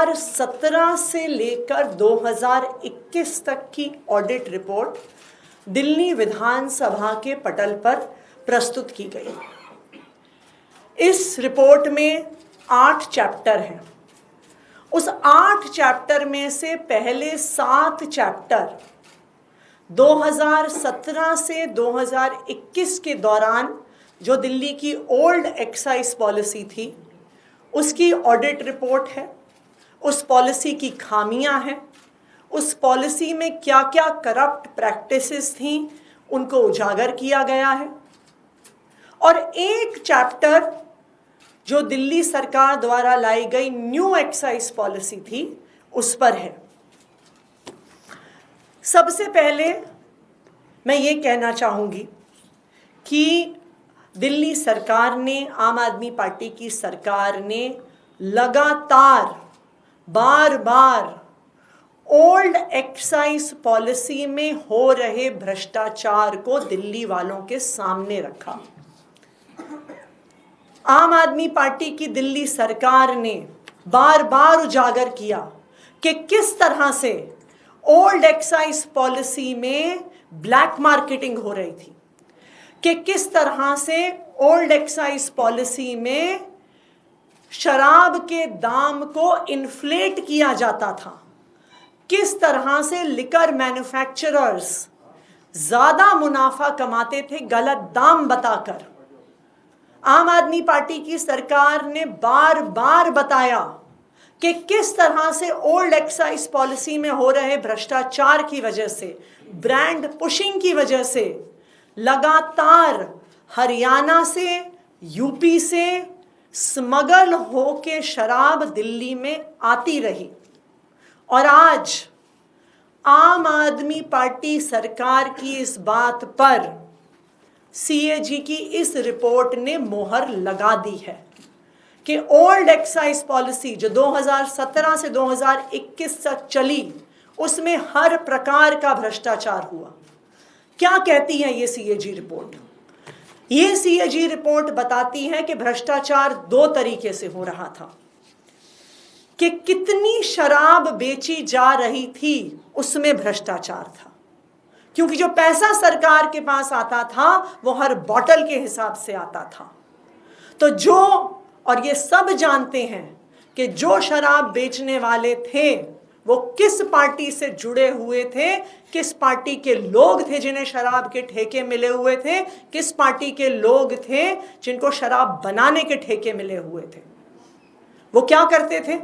2017 से लेकर 2021 तक की ऑडिट रिपोर्ट दिल्ली विधानसभा के पटल पर प्रस्तुत की गई। इस रिपोर्ट में 8 चैप्टर हैं। उस 8 चैप्टर में से पहले 7 चैप्टर 2017 से 2021 के दौरान जो दिल्ली की ओल्ड एक्साइज पॉलिसी थी उसकी ऑडिट रिपोर्ट है। उस पॉलिसी की खामियां हैं, उस पॉलिसी में क्या क्या करप्ट प्रैक्टिसेस थी उनको उजागर किया गया है। और एक चैप्टर जो दिल्ली सरकार द्वारा लाई गई न्यू एक्साइज पॉलिसी थी उस पर है। सबसे पहले मैं ये कहना चाहूँगी कि दिल्ली सरकार ने, आम आदमी पार्टी की सरकार ने लगातार बार बार ओल्ड एक्साइज पॉलिसी में हो रहे भ्रष्टाचार को दिल्ली वालों के सामने रखा। आम आदमी पार्टी की दिल्ली सरकार ने बार बार उजागर किया कि किस तरह से ओल्ड एक्साइज पॉलिसी में ब्लैक मार्केटिंग हो रही थी, कि किस तरह से ओल्ड एक्साइज पॉलिसी में शराब के दाम को इन्फ्लेट किया जाता था, किस तरह से लिकर मैन्युफैक्चरर्स ज़्यादा मुनाफा कमाते थे गलत दाम बताकर। आम आदमी पार्टी की सरकार ने बार बार बताया कि किस तरह से ओल्ड एक्साइज पॉलिसी में हो रहे भ्रष्टाचार की वजह से, ब्रांड पुशिंग की वजह से लगातार हरियाणा से, यूपी से स्मगल होके शराब दिल्ली में आती रही। और आज आम आदमी पार्टी सरकार की इस बात पर सीएजी की इस रिपोर्ट ने मोहर लगा दी है कि ओल्ड एक्साइज पॉलिसी जो 2017 से 2021 तक चली उसमें हर प्रकार का भ्रष्टाचार हुआ। क्या कहती है ये सीएजी रिपोर्ट? ये सीएजी रिपोर्ट बताती है कि भ्रष्टाचार 2 तरीके से हो रहा था, कि कितनी शराब बेची जा रही थी उसमें भ्रष्टाचार था, क्योंकि जो पैसा सरकार के पास आता था वो हर बॉटल के हिसाब से आता था। तो जो, और ये सब जानते हैं कि जो शराब बेचने वाले थे वो किस पार्टी से जुड़े हुए थे, किस पार्टी के लोग थे जिन्हें शराब के ठेके मिले हुए थे, किस पार्टी के लोग थे जिनको शराब बनाने के ठेके मिले हुए थे। वो क्या करते थे?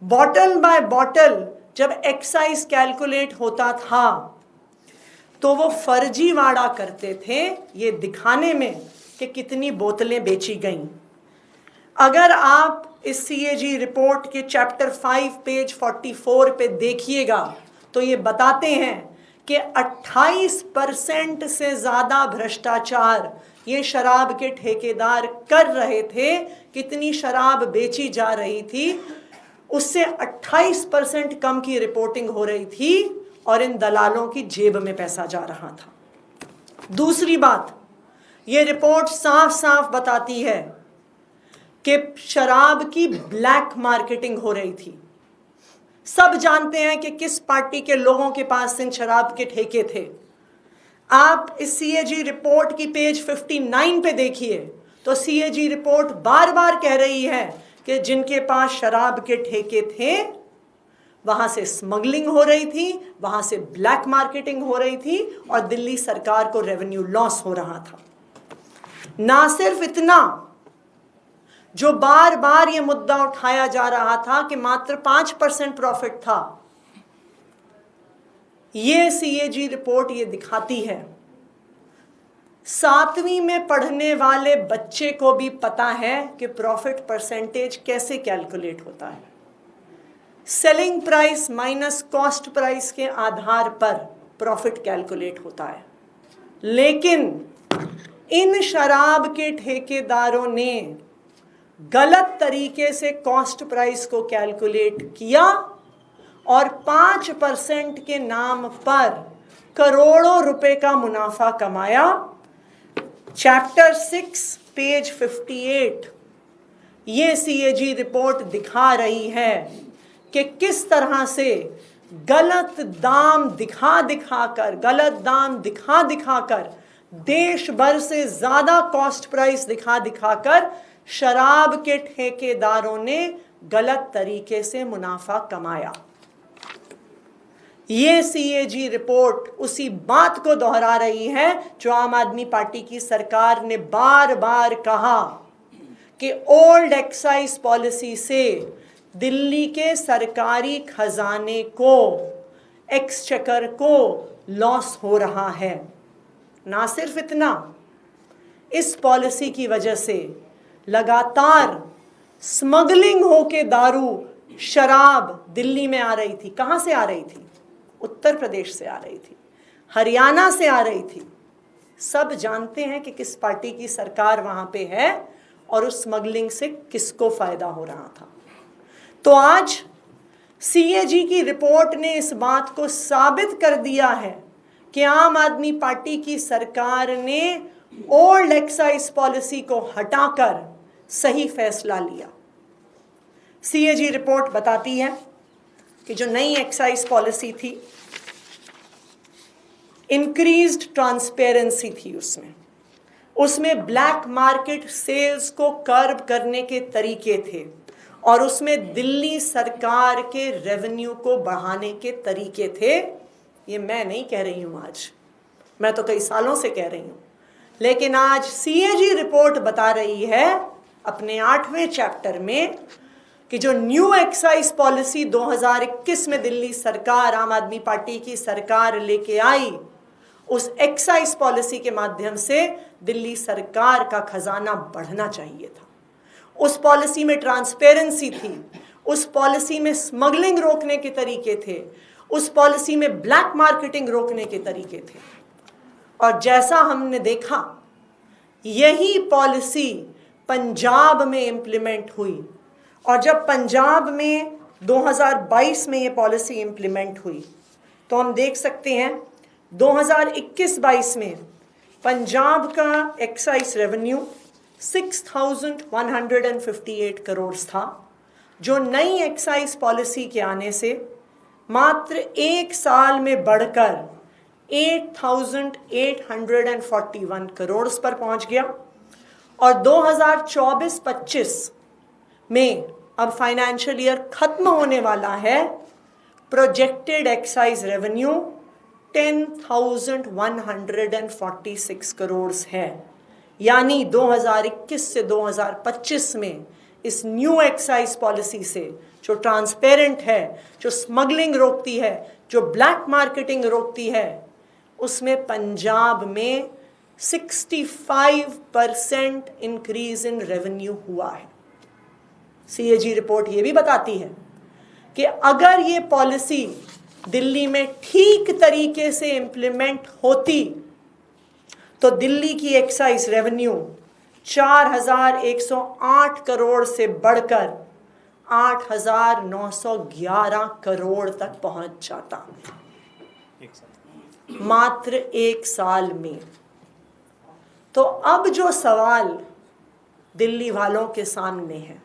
बॉटल बाय बॉटल जब एक्साइज कैलकुलेट होता था तो वो फर्जीवाड़ा करते थे ये दिखाने में कि कितनी बोतलें बेची गईं। अगर आप इस सीएजी रिपोर्ट के चैप्टर 5 पेज 44 पे देखिएगा तो ये बताते हैं कि 28% से ज़्यादा भ्रष्टाचार ये शराब के ठेकेदार कर रहे थे। कितनी शराब बेची जा रही थी उससे 28% कम की रिपोर्टिंग हो रही थी और इन दलालों की जेब में पैसा जा रहा था। दूसरी बात, ये रिपोर्ट साफ साफ बताती है कि शराब की ब्लैक मार्केटिंग हो रही थी। सब जानते हैं कि किस पार्टी के लोगों के पास इन शराब के ठेके थे। आप इस सीएजी रिपोर्ट की पेज 59 पे देखिए तो सीएजी रिपोर्ट बार बार कह रही है कि जिनके पास शराब के ठेके थे वहां से स्मगलिंग हो रही थी, वहां से ब्लैक मार्केटिंग हो रही थी और दिल्ली सरकार को रेवेन्यू लॉस हो रहा था। ना सिर्फ इतना, जो बार बार ये मुद्दा उठाया जा रहा था कि मात्र 5% प्रॉफिट था, ये सीएजी रिपोर्ट ये दिखाती है 7वीं में पढ़ने वाले बच्चे को भी पता है कि प्रॉफिट परसेंटेज कैसे कैलकुलेट होता है। Selling price minus cost price के आधार पर प्रॉफिट कैलकुलेट होता है। लेकिन इन शराब के ठेकेदारों ने गलत तरीके से कॉस्ट प्राइस को कैलकुलेट किया और 5% के नाम पर करोड़ों रुपए का मुनाफा कमाया। चैप्टर 6 पेज 58 ये सीएजी रिपोर्ट दिखा रही है कि किस तरह से गलत दाम दिखा कर देश भर से ज्यादा कॉस्ट प्राइस दिखा कर शराब के ठेकेदारों ने गलत तरीके से मुनाफा कमाया। ये सीएजी रिपोर्ट उसी बात को दोहरा रही है जो आम आदमी पार्टी की सरकार ने बार बार कहा कि ओल्ड एक्साइज पॉलिसी से दिल्ली के सरकारी खजाने को, एक्सचेकर को लॉस हो रहा है। ना सिर्फ इतना, इस पॉलिसी की वजह से लगातार स्मगलिंग होके दारू, शराब दिल्ली में आ रही थी। कहां से आ रही थी? उत्तर प्रदेश से आ रही थी, हरियाणा से आ रही थी। सब जानते हैं कि किस पार्टी की सरकार वहां पे है और उस स्मगलिंग से किसको फायदा हो रहा था। तो आज सीएजी की रिपोर्ट ने इस बात को साबित कर दिया है कि आम आदमी पार्टी की सरकार ने ओल्ड एक्साइज पॉलिसी को हटाकर सही फैसला लिया। सीएजी रिपोर्ट बताती है कि जो नई एक्साइज पॉलिसी थी, इंक्रीज्ड ट्रांसपेरेंसी थी उसमें ब्लैक मार्केट सेल्स को कर्ब करने के तरीके थे और उसमें दिल्ली सरकार के रेवेन्यू को बढ़ाने के तरीके थे। ये मैं नहीं कह रही हूं, आज मैं तो कई सालों से कह रही हूं, लेकिन आज सीएजी रिपोर्ट बता रही है अपने 8वें चैप्टर में कि जो न्यू एक्साइज पॉलिसी 2021 में दिल्ली सरकार, आम आदमी पार्टी की सरकार लेके आई, उस एक्साइज पॉलिसी के माध्यम से दिल्ली सरकार का खजाना बढ़ना चाहिए था। उस पॉलिसी में ट्रांसपेरेंसी थी, उस पॉलिसी में स्मगलिंग रोकने के तरीके थे, उस पॉलिसी में ब्लैक मार्केटिंग रोकने के तरीके थे। और जैसा हमने देखा, यही पॉलिसी पंजाब में इंप्लीमेंट हुई। और जब पंजाब में 2022 में ये पॉलिसी इंप्लीमेंट हुई तो हम देख सकते हैं 2021-22 में पंजाब का एक्साइज रेवेन्यू 6,158 करोड़ था, जो नई एक्साइज पॉलिसी के आने से मात्र एक साल में बढ़कर 8,841 करोड़ पर पहुंच गया। और 2024-25 में, अब फाइनेंशियल ईयर खत्म होने वाला है, प्रोजेक्टेड एक्साइज रेवेन्यू 10,146 करोड़ है। यानी 2021 से 2025 में इस न्यू एक्साइज पॉलिसी से, जो ट्रांसपेरेंट है, जो स्मगलिंग रोकती है, जो ब्लैक मार्केटिंग रोकती है, उसमें पंजाब में 65% इंक्रीज इन रेवेन्यू हुआ है। सीएजी रिपोर्ट ये भी बताती है कि अगर ये पॉलिसी दिल्ली में ठीक तरीके से इंप्लीमेंट होती तो दिल्ली की एक्साइज रेवेन्यू 4,108 करोड़ से बढ़कर 8,911 करोड़ तक पहुंच जाता, मात्र एक साल में। तो अब जो सवाल दिल्ली वालों के सामने है,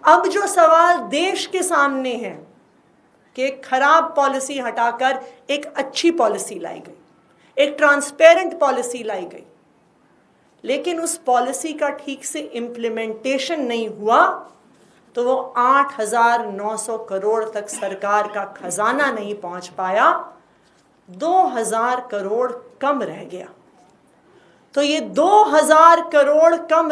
अब जो सवाल देश के सामने है कि एक खराब पॉलिसी हटाकर एक अच्छी पॉलिसी लाई गई, एक ट्रांसपेरेंट पॉलिसी लाई गई, लेकिन उस पॉलिसी का ठीक से इम्प्लीमेंटेशन नहीं हुआ तो वो 8,900 करोड़ तक सरकार का खजाना नहीं पहुंच पाया, 2,000 करोड़ कम रह गया। तो ये 2,000 करोड़ कम